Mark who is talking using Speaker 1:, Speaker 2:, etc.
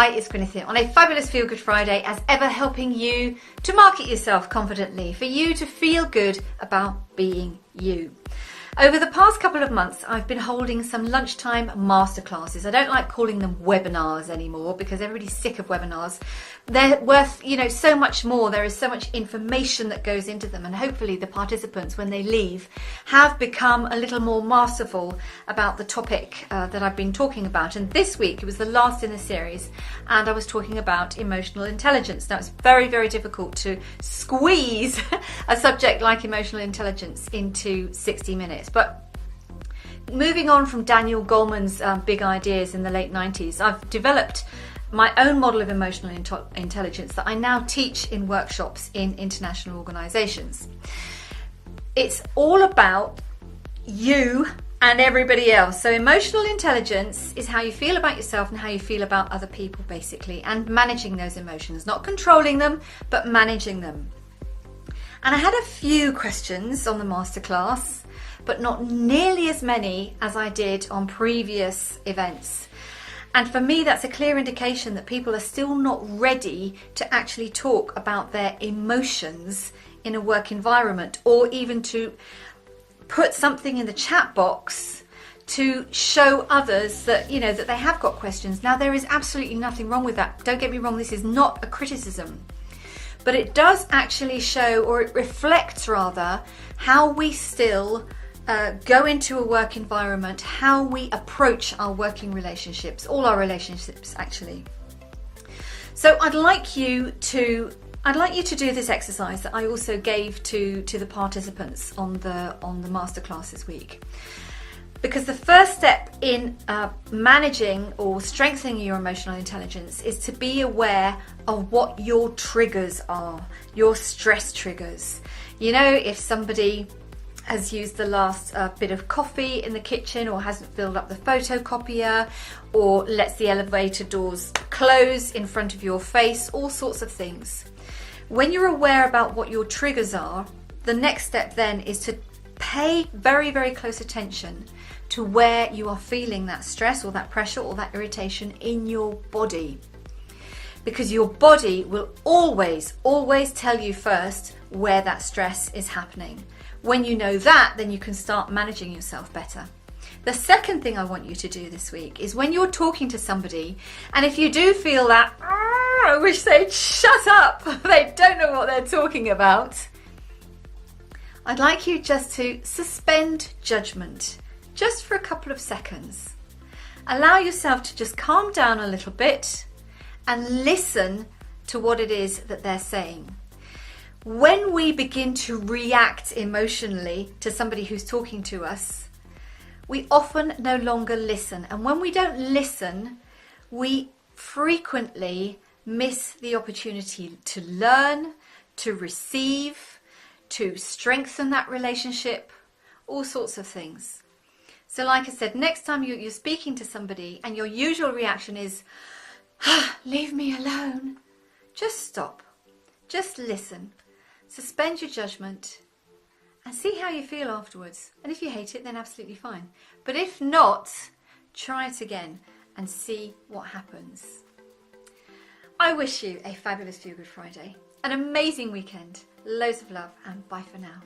Speaker 1: Hi, it's Gwyneth here on a fabulous Feel Good Friday, as ever helping you to market yourself confidently, for you to feel good about being you. Over the past couple of months, I've been holding some lunchtime masterclasses. I don't like calling them webinars anymore because everybody's sick of webinars. They're worth, so much more. There is so much information that goes into them, and hopefully the participants, when they leave, have become a little more masterful about the topic that I've been talking about. And this week, it was the last in the series, and I was talking about emotional intelligence. Now, it's very, very difficult to squeeze a subject like emotional intelligence into 60 minutes. But moving on from Daniel Goleman's big ideas in the late 90s, I've developed my own model of emotional intelligence that I now teach in workshops in international organizations. It's all about you and everybody else. So emotional intelligence is how you feel about yourself and how you feel about other people, basically, and managing those emotions, not controlling them, but managing them. And I had a few questions on the masterclass, but not nearly as many as I did on previous events. And for me, that's a clear indication that people are still not ready to actually talk about their emotions in a work environment, or even to put something in the chat box to show others that, that they have got questions. Now, there is absolutely nothing wrong with that. Don't get me wrong, this is not a criticism. But it does actually show, or it reflects rather, how we still go into a work environment, how we approach our working relationships, all our relationships actually. So I'd like you to do this exercise that I also gave to the participants on the masterclass this week. Because the first step in managing or strengthening your emotional intelligence is to be aware of what your triggers are, your stress triggers. If somebody has used the last bit of coffee in the kitchen, or hasn't filled up the photocopier, or lets the elevator doors close in front of your face, all sorts of things. When you're aware about what your triggers are, the next step then is to pay very, very close attention to where you are feeling that stress or that pressure or that irritation in your body. Because your body will always, always tell you first where that stress is happening. When you know that, then you can start managing yourself better. The second thing I want you to do this week is, when you're talking to somebody, and if you do feel that, I wish they'd shut up, they don't know what they're talking about, I'd like you just to suspend judgment, just for a couple of seconds. Allow yourself to just calm down a little bit and listen to what it is that they're saying. When we begin to react emotionally to somebody who's talking to us, we often no longer listen. And when we don't listen, we frequently miss the opportunity to learn, to receive, to strengthen that relationship, all sorts of things. So like I said, next time you're speaking to somebody and your usual reaction is, leave me alone, just stop, just listen. Suspend your judgment and see how you feel afterwards. And if you hate it, then absolutely fine. But if not, try it again and see what happens. I wish you a fabulous Feel Good Friday, an amazing weekend, loads of love, and bye for now.